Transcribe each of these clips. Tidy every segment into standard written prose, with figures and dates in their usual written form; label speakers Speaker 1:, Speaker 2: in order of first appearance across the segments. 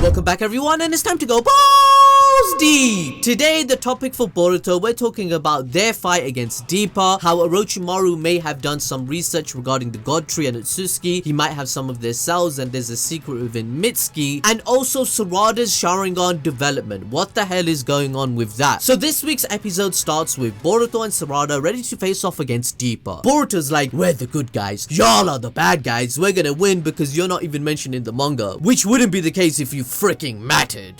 Speaker 1: Welcome back everyone, and it's time to go balls deep. Today the topic for Boruto, we're talking about their fight against Deepa, how Orochimaru may have done some research regarding the god tree and Utsuki, he might have some of their cells and there's a secret within Mitsuki, and also Sarada's Sharingan development. What the hell is going on with that? So this week's episode starts with Boruto and Sarada ready to face off against Deepa. Boruto's like, we're the good guys, y'all are the bad guys, we're gonna win because you're not even mentioned in the manga, which wouldn't be the case if you freaking mattered.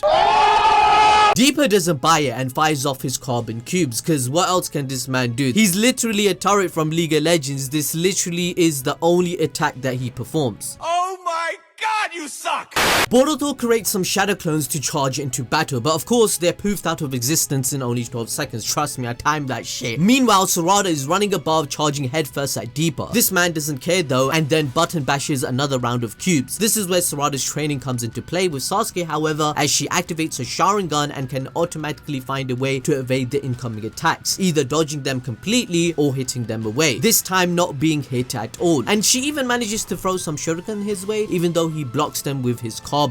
Speaker 1: Deepa doesn't buy it and fires off his carbon cubes, cause what else can this man do? He's literally a turret from League of Legends. This literally is the only attack that he performs.
Speaker 2: Oh my god, you suck!
Speaker 1: Boruto creates some shadow clones to charge into battle, but of course they're poofed out of existence in only 12 seconds. Trust me, I timed that shit. Meanwhile, Sarada is running above, charging headfirst at Deepa. This man doesn't care though, and then button bashes another round of cubes. This is where Sarada's training comes into play with Sasuke, however, as she activates her Sharingan and can automatically find a way to evade the incoming attacks, either dodging them completely or hitting them away, this time not being hit at all. And she even manages to throw some shuriken his way, even though he blocks them with his carbon.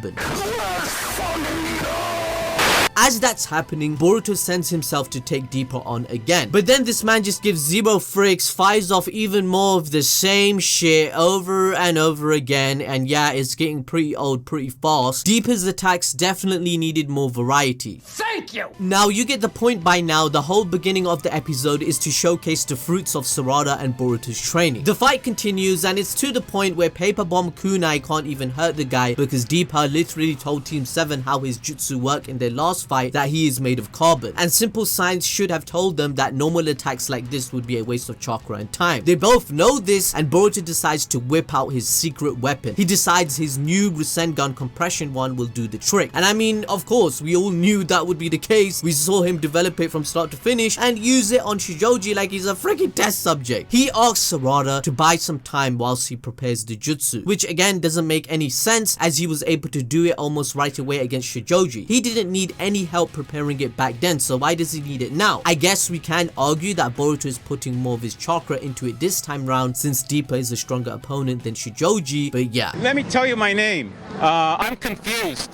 Speaker 1: As that's happening, Boruto sends himself to take Deepa on again. But then this man just gives zero freaks, fires off even more of the same shit over and over again, and yeah, it's getting pretty old pretty fast. Deepa's attacks definitely needed more variety.
Speaker 2: Thank you!
Speaker 1: Now you get the point by now. The whole beginning of the episode is to showcase the fruits of Sarada and Boruto's training. The fight continues and it's to the point where Paper Bomb Kunai can't even hurt the guy because Deepa literally told Team 7 how his jutsu worked in their last fight, that he is made of carbon, and simple science should have told them that normal attacks like this would be a waste of chakra and time. They both know this, and Boruto decides to whip out his secret weapon. He decides his new Rasengan compression one will do the trick, and I mean, of course, we all knew that would be the case. We saw him develop it from start to finish and use it on Shijoji like he's a freaking test subject. He asks Sarada to buy some time whilst he prepares the jutsu, which again doesn't make any sense as he was able to do it almost right away against Shijoji. He didn't need any help preparing it back then, so why does he need it now? I guess we can argue that Boruto is putting more of his chakra into it this time round since Deepa is a stronger opponent than Shijoji, but yeah.
Speaker 2: Let me tell you my name. I'm confused.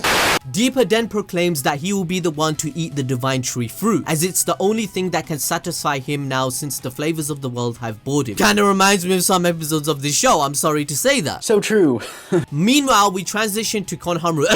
Speaker 1: Deepa then proclaims that he will be the one to eat the divine tree fruit, as it's the only thing that can satisfy him now since the flavors of the world have bored him. Kinda reminds me of some episodes of this show, I'm sorry to say that.
Speaker 3: So true.
Speaker 1: Meanwhile, we transition to Konohamaru,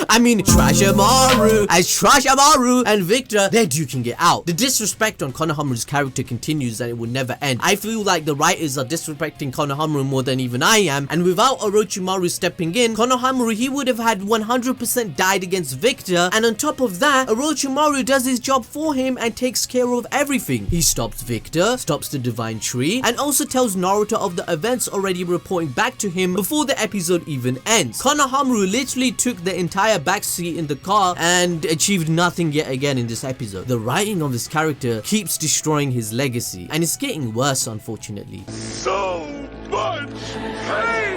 Speaker 1: I mean Trashamaru, as Trashamaru and Victor, they're duking it out. The disrespect on Konohamaru's character continues and it will never end. I feel like the writers are disrespecting Konohamaru more than even I am, and without Orochimaru stepping in, Konohamaru, he would have had 100% died against Victor, and on top of that, Orochimaru does his job for him and takes care of everything. He stops Victor, stops the divine tree, and also tells Naruto of the events already reporting back to him before the episode even ends. Konohamaru literally took the entire backseat in the car and achieved nothing yet again in this episode. The writing of this character keeps destroying his legacy, and it's getting worse, unfortunately.
Speaker 2: So much pain!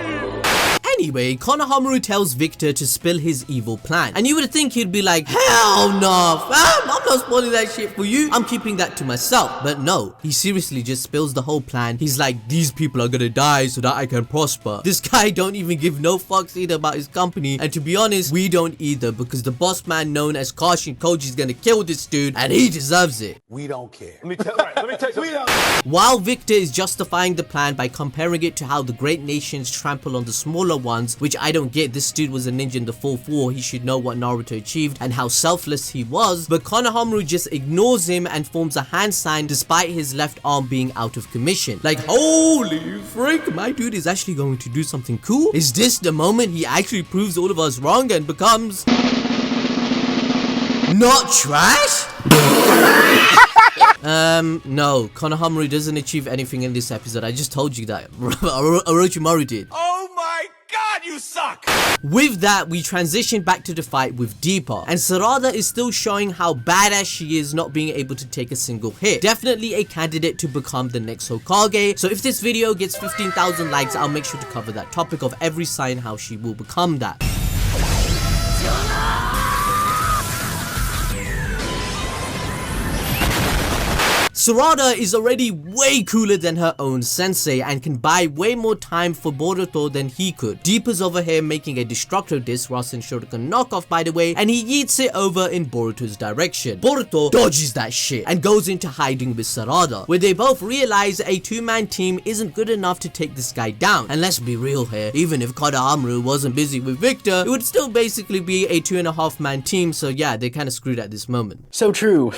Speaker 1: Anyway, Konohamaru tells Victor to spill his evil plan, and you would think he'd be like, hell no fam, I'm not spoiling that shit for you, I'm keeping that to myself. But no, he seriously just spills the whole plan. He's like, these people are gonna die so that I can prosper. This guy don't even give no fucks either about his company, and to be honest, we don't either, because the boss man known as Kashin Koji is gonna kill this dude, and he deserves it.
Speaker 3: We don't care.
Speaker 2: Let me tell you.
Speaker 1: While Victor is justifying the plan by comparing it to how the great nations trample on the smaller ones, which I don't get. This dude was a ninja in the 4th war, he should know what Naruto achieved and how selfless he was, but Konohamaru just ignores him and forms a hand sign despite his left arm being out of commission. Like, holy frick, my dude is actually going to do something cool? Is this the moment he actually proves all of us wrong and becomes not trash? No, Konohamaru doesn't achieve anything in this episode. I just told you that. Orochimaru did.
Speaker 2: Oh my god, you suck!
Speaker 1: With that, we transition back to the fight with Deepa, and Sarada is still showing how badass she is, not being able to take a single hit. Definitely a candidate to become the next Hokage, so if this video gets 15,000 likes, I'll make sure to cover that topic of every sign how she will become that. Sarada is already way cooler than her own sensei and can buy way more time for Boruto than he could. Deepa's over here making a destructo disc Rasen Shoryuken knockoff, by the way, and he yeets it over in Boruto's direction. Boruto dodges that shit and goes into hiding with Sarada, where they both realize a two-man team isn't good enough to take this guy down. And let's be real here, even if Konohamaru wasn't busy with Victor, it would still basically be a 2.5-man team, so yeah, they kind of screwed at this moment.
Speaker 3: So true.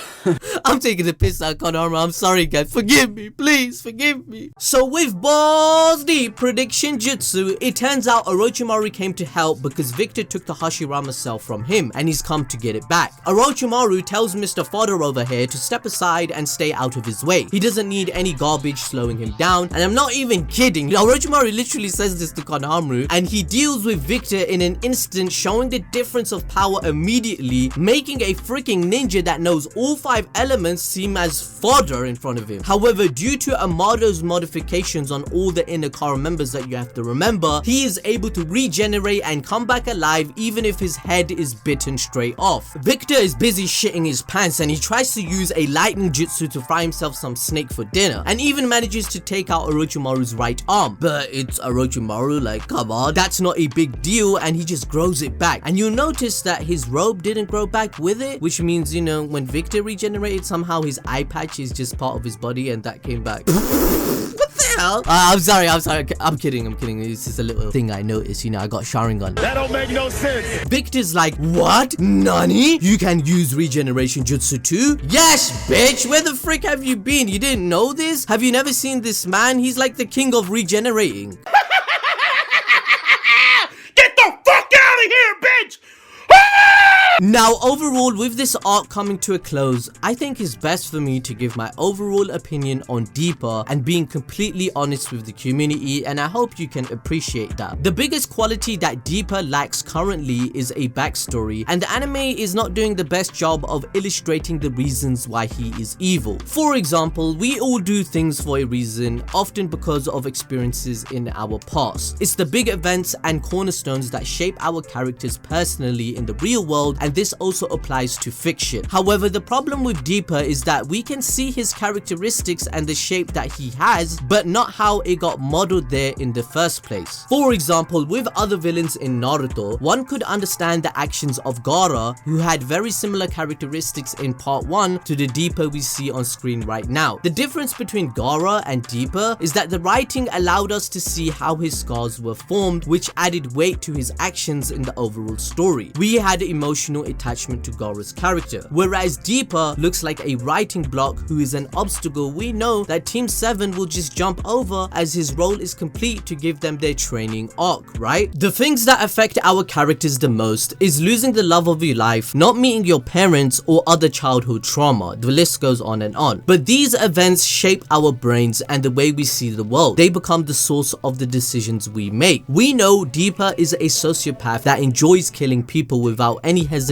Speaker 1: I'm taking the piss out of Konohamaru, I'm sorry guys, forgive me, please forgive me. So with balls deep prediction jutsu, it turns out Orochimaru came to help because Victor took the Hashirama cell from him and he's come to get it back. Orochimaru tells Mr. Fodder over here to step aside and stay out of his way. He doesn't need any garbage slowing him down, and I'm not even kidding. Orochimaru literally says this to Konohamaru, and he deals with Victor in an instant, showing the difference of power immediately, making a freaking ninja that knows all 5 elements seem as fodder in front of him. However, due to Amado's modifications on all the inner core members that you have to remember, he is able to regenerate and come back alive even if his head is bitten straight off. Victor is busy shitting his pants and he tries to use a lightning jutsu to fry himself some snake for dinner, and even manages to take out Orochimaru's right arm. But it's Orochimaru, like, come on, that's not a big deal, and he just grows it back. And you'll notice that his robe didn't grow back with it, which means, you know, when Victor regenerated, somehow his eye patch is just part of his body and that came back. What the hell? I'm sorry, I'm kidding. It's just a little thing I noticed, you know, I got Sharingan.
Speaker 2: That don't make no sense.
Speaker 1: Victor's like, what? Nani? You can use regeneration jutsu too? Yes, bitch! Where the frick have you been? You didn't know this? Have you never seen this man? He's like the king of regenerating.
Speaker 2: Get the fuck out of here, bitch!
Speaker 1: Now, overall, with this arc coming to a close, I think it's best for me to give my overall opinion on Deepa and being completely honest with the community, and I hope you can appreciate that. The biggest quality that Deepa lacks currently is a backstory, and the anime is not doing the best job of illustrating the reasons why he is evil. For example, we all do things for a reason, often because of experiences in our past. It's the big events and cornerstones that shape our characters personally in the real world, and this also applies to fiction. However, the problem with Deepa is that we can see his characteristics and the shape that he has, but not how it got modeled there in the first place. For example, with other villains in Naruto, one could understand the actions of Gaara, who had very similar characteristics in part 1 to the Deepa we see on screen right now. The difference between Gaara and Deepa is that the writing allowed us to see how his scars were formed, which added weight to his actions in the overall story. We had emotional attachment to Gaara's character, whereas Deepa looks like a writing block who is an obstacle we know that Team 7 will just jump over as his role is complete to give them their training arc, right? The things that affect our characters the most is losing the love of your life, not meeting your parents, or other childhood trauma. The list goes on and on. But these events shape our brains and the way we see the world. They become the source of the decisions we make. We know Deepa is a sociopath that enjoys killing people without any hesitation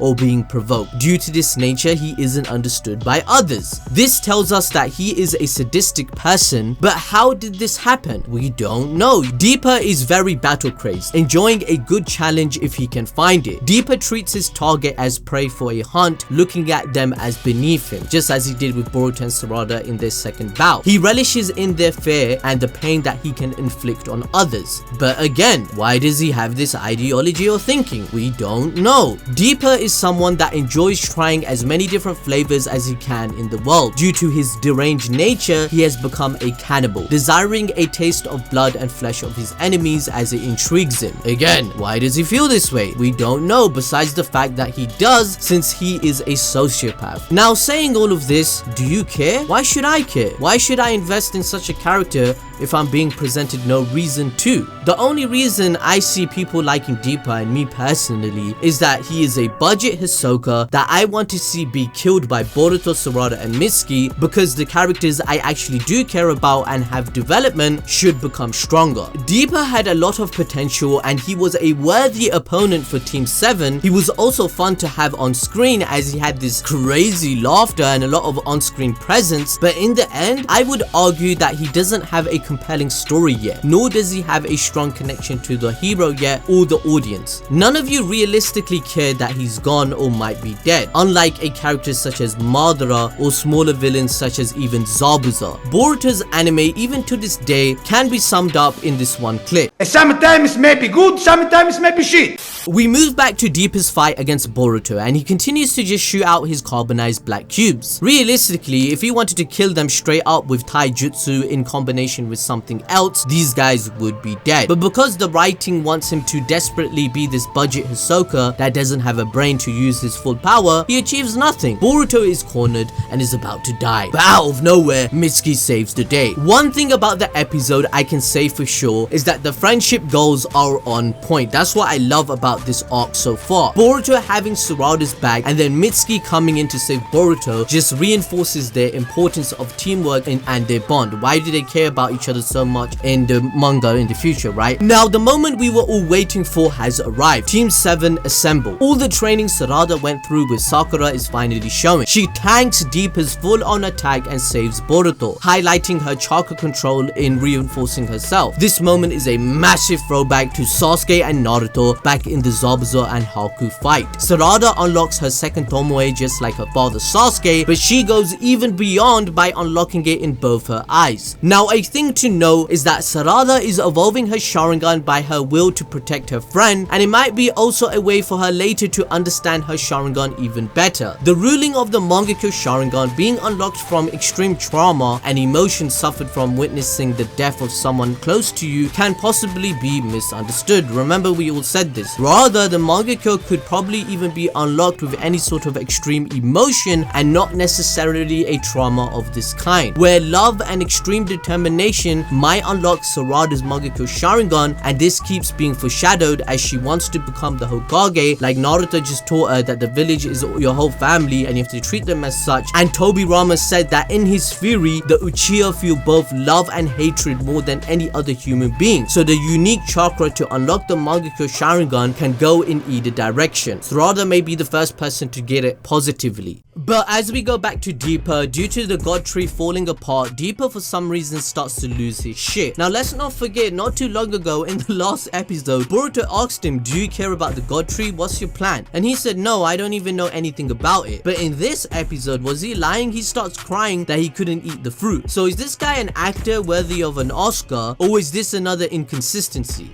Speaker 1: or being provoked. Due to this nature, he isn't understood by others. This tells us that he is a sadistic person, but how did this happen? We don't know. Deepa is very battle crazed, enjoying a good challenge if he can find it. Deepa treats his target as prey for a hunt, looking at them as beneath him, just as he did with Boruto and Sarada in their second bout. He relishes in their fear and the pain that he can inflict on others. But again, why does he have this ideology or thinking? We don't know. Deepa is someone that enjoys trying as many different flavors as he can in the world. Due to his deranged nature, he has become a cannibal, desiring a taste of blood and flesh of his enemies as it intrigues him. Again, why does he feel this way? We don't know, besides the fact that he does, since he is a sociopath. Now, saying all of this, do you care? Why should I care? Why should I invest in such a character if I'm being presented no reason to? The only reason I see people liking Deepa, and me personally, is that he is a budget Hisoka that I want to see be killed by Boruto, Sarada and Mitsuki, because the characters I actually do care about and have development should become stronger. Deepa had a lot of potential and he was a worthy opponent for Team 7. He was also fun to have on screen as he had this crazy laughter and a lot of on-screen presence, but in the end, I would argue that he doesn't have a compelling story yet, nor does he have a strong connection to the hero yet or the audience. None of you realistically care that he's gone or might be dead, unlike a character such as Madara or smaller villains such as even Zabuza. Boruto's anime, even to this day, can be summed up in this one clip.
Speaker 2: Sometimes may be good, sometimes may be shit.
Speaker 1: We move back to Deepa's fight against Boruto, and he continues to just shoot out his carbonized black cubes. Realistically, if he wanted to kill them straight up with taijutsu in combination with something else, these guys would be dead. But because the writing wants him to desperately be this budget Hisoka that doesn't have a brain to use his full power, he achieves nothing. Boruto is cornered and is about to die. But out of nowhere, Mitsuki saves the day. One thing about the episode I can say for sure is that the friendship goals are on point. That's what I love about this arc so far. Boruto having Sarada's back and then Mitsuki coming in to save Boruto just reinforces their importance of teamwork and their bond. Why do they care about each other so much in the manga in the future, right? Now, the moment we were all waiting for has arrived. Team 7 assemble. All the training Sarada went through with Sakura is finally showing. She tanks Deepa's full-on attack and saves Boruto, highlighting her chakra control in reinforcing herself. This moment is a massive throwback to Sasuke and Naruto back in the Zabuza and Haku fight. Sarada unlocks her second tomoe just like her father Sasuke, but she goes even beyond by unlocking it in both her eyes. Now, a thing to know is that Sarada is evolving her Sharingan by her will to protect her friend, and it might be also a way for her later to understand her Sharingan even better. The ruling of the Mangekyo Sharingan being unlocked from extreme trauma and emotion suffered from witnessing the death of someone close to you can possibly be misunderstood. Remember, we all said this. Rather, the Mangekyo could probably even be unlocked with any sort of extreme emotion and not necessarily a trauma of this kind, where love and extreme determination might unlock Sarada's Mangekyo Sharingan, and this keeps being foreshadowed as she wants to become the Hokage, like Naruto just taught her that the village is your whole family and you have to treat them as such. And Tobirama said that in his theory, the Uchiha feel both love and hatred more than any other human being. So the unique chakra to unlock the Mangekyo Sharingan can go in either direction. Sarada may be the first person to get it positively. But as we go back to Deepa, due to the god tree falling apart, Deepa for some reason starts to lose his shit. Now let's not forget, not too long ago in the last episode, Boruto asked him, do you care about the god tree? What's your plan? And he said, no, I don't even know anything about it. But in this episode, was he lying? He starts crying that he couldn't eat the fruit. So is this guy an actor worthy of an Oscar, or is this another inconsistency?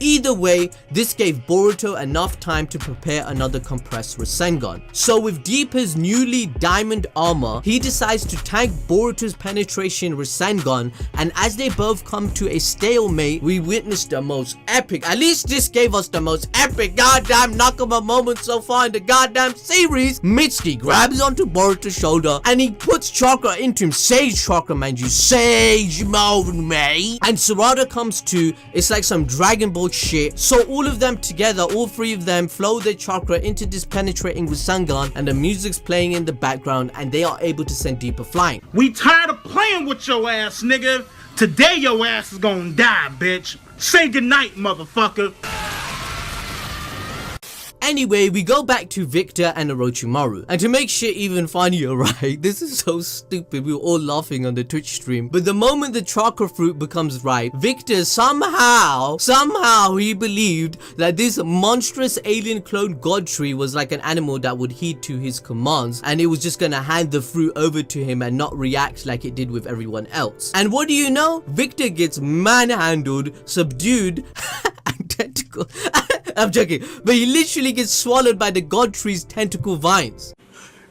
Speaker 1: Either way, this gave Boruto enough time to prepare another compressed Rasengan. So with Deepa's newly diamond armor, he decides to tank Boruto's penetration Rasengan, and as they both come to a stalemate, we witness the most epic, at least this gave us the most epic goddamn Nakama moment so far in the goddamn series. Mitsuki grabs onto Boruto's shoulder and he puts chakra into him, sage chakra, mind you, sage mode, mate. And Sarada comes to, it's like some Dragon Ball shit. So all of them together, all three of them flow their chakra into this penetrating Rasengan, and the music's playing in the background, and they are able to send Deepa flying.
Speaker 2: We tired of playing with your ass, nigga. Today your ass is gonna die, bitch. Say goodnight, motherfucker.
Speaker 1: Anyway, we go back to Victor and Orochimaru, and to make shit even funnier, right, this is so stupid, we were all laughing on the Twitch stream, but the moment the chakra fruit becomes ripe, Victor somehow he believed that this monstrous alien clone god tree was like an animal that would heed to his commands, and it was just gonna hand the fruit over to him and not react like it did with everyone else. And what do you know? Victor gets manhandled, subdued, and tentacle. I'm joking, but he literally gets swallowed by the god tree's tentacle vines.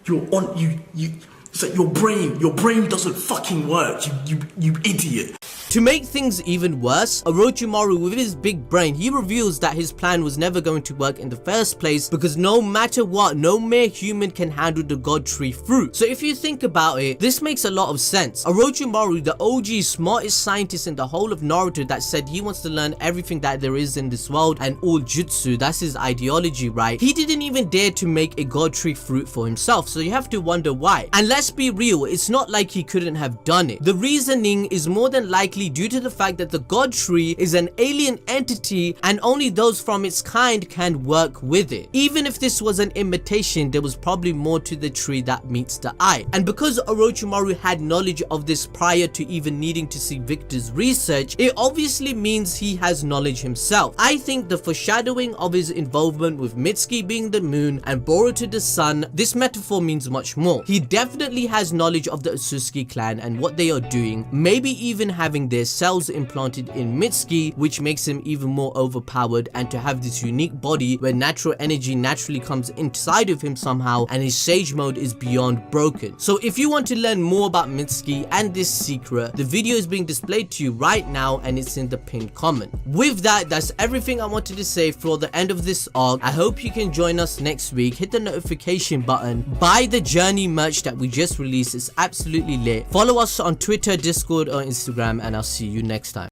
Speaker 3: It's like your brain doesn't fucking work, you idiot.
Speaker 1: To make things even worse, Orochimaru, with his big brain, he reveals that his plan was never going to work in the first place, because no matter what, no mere human can handle the god tree fruit. So if you think about it, this makes a lot of sense. Orochimaru, the OG smartest scientist in the whole of Naruto, that said he wants to learn everything that there is in this world and all jutsu, that's his ideology, right? He didn't even dare to make a god tree fruit for himself, so you have to wonder why. And let's be real, it's not like he couldn't have done it. The reasoning is more than likely likely due to the fact that the god tree is an alien entity and only those from its kind can work with it. Even if this was an imitation, there was probably more to the tree that meets the eye. And because Orochimaru had knowledge of this prior to even needing to see Victor's research, it obviously means he has knowledge himself. I think the foreshadowing of his involvement with Mitsuki being the moon and Boruto the sun, this metaphor means much more. He definitely has knowledge of the Sasuke clan and what they are doing, maybe even having their cells implanted in Mitsuki, which makes him even more overpowered, and to have this unique body where natural energy naturally comes inside of him somehow and his sage mode is beyond broken. So if you want to learn more about Mitsuki and this secret, the video is being displayed to you right now and it's in the pinned comment. With that, that's everything I wanted to say for the end of this arc. I hope you can join us next week. Hit the notification button, buy the Journey merch that we just released, it's absolutely lit. Follow us on Twitter, Discord or Instagram, and I'll see you next time.